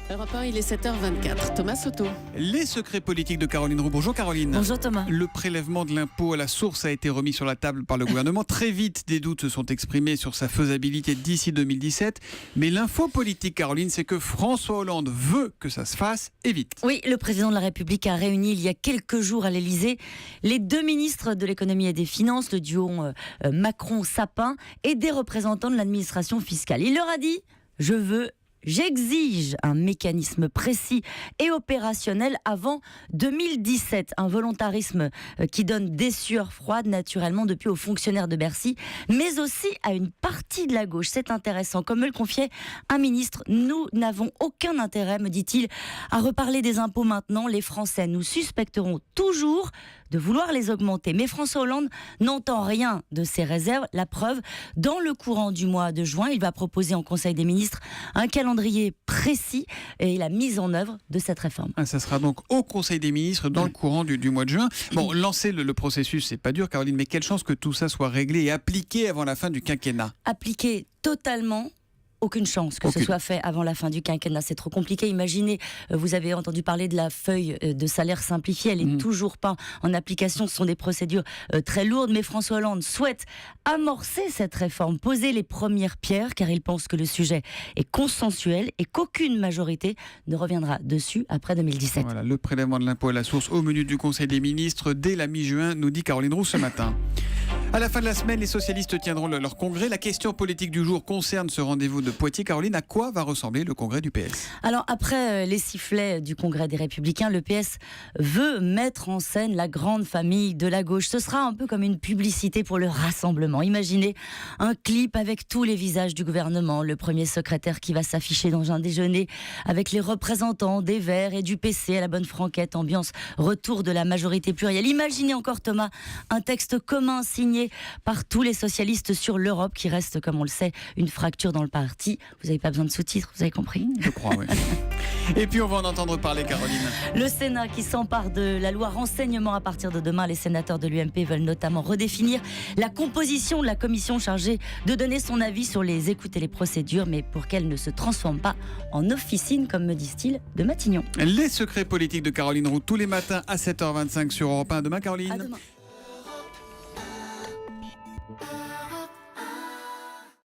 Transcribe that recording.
Europe 1, il est 7h24. Thomas Soto. Les secrets politiques de Caroline Roux. Bonjour Caroline. Bonjour Thomas. Le prélèvement de l'impôt à la source a été remis sur la table par le gouvernement. Très vite, des doutes se sont exprimés sur sa faisabilité d'ici 2017. Mais l'info politique, Caroline, c'est que François Hollande veut que ça se fasse et vite. Oui, le président de la République a réuni il y a quelques jours à l'Élysée les deux ministres de l'économie et des finances, le duo Macron-Sapin, et des représentants de l'administration fiscale. Il leur a dit « J'exige un mécanisme précis et opérationnel avant 2017. » Un volontarisme qui donne des sueurs froides naturellement depuis aux fonctionnaires de Bercy, mais aussi à une partie de la gauche. C'est intéressant. Comme me le confiait un ministre, nous n'avons aucun intérêt, me dit-il, à reparler des impôts maintenant. Les Français nous suspecteront toujours de vouloir les augmenter. Mais François Hollande n'entend rien de ces réserves. La preuve, dans le courant du mois de juin, il va proposer en Conseil des ministres un calendrier précis et la mise en œuvre de cette réforme. Ça sera donc au Conseil des ministres dans le courant du mois de juin. Bon, lancer le processus, c'est pas dur, Caroline, mais quelle chance que tout ça soit réglé et appliqué avant la fin du quinquennat. Appliqué totalement. Aucune chance que ce soit fait avant la fin du quinquennat. C'est trop compliqué. Imaginez, vous avez entendu parler de la feuille de salaire simplifiée. Elle n'est toujours pas en application. Ce sont des procédures très lourdes. Mais François Hollande souhaite amorcer cette réforme, poser les premières pierres, car il pense que le sujet est consensuel et qu'aucune majorité ne reviendra dessus après 2017. Voilà, le prélèvement de l'impôt à la source au menu du Conseil des ministres dès la mi-juin, nous dit Caroline Roux ce matin. À la fin de la semaine, les socialistes tiendront leur congrès. La question politique du jour concerne ce rendez-vous de Poitiers. Caroline, à quoi va ressembler le congrès du PS ? Alors, après les sifflets du congrès des Républicains, le PS veut mettre en scène la grande famille de la gauche. Ce sera un peu comme une publicité pour le rassemblement. Imaginez un clip avec tous les visages du gouvernement. Le premier secrétaire qui va s'afficher dans un déjeuner avec les représentants des Verts et du PC à la bonne franquette. Ambiance retour de la majorité plurielle. Imaginez encore, Thomas, un texte commun signé par tous les socialistes sur l'Europe qui reste, comme on le sait, une fracture dans le parti. Vous n'avez pas besoin de sous-titres, vous avez compris ? Je crois, oui. Et puis on va en entendre parler, Caroline. Le Sénat qui s'empare de la loi renseignement à partir de demain. Les sénateurs de l'UMP veulent notamment redéfinir la composition de la commission chargée de donner son avis sur les écoutes et les procédures, mais pour qu'elle ne se transforme pas en officine, comme me disent-ils, de Matignon. Les secrets politiques de Caroline Roux tous les matins à 7h25 sur Europe 1. Demain, Caroline. À demain.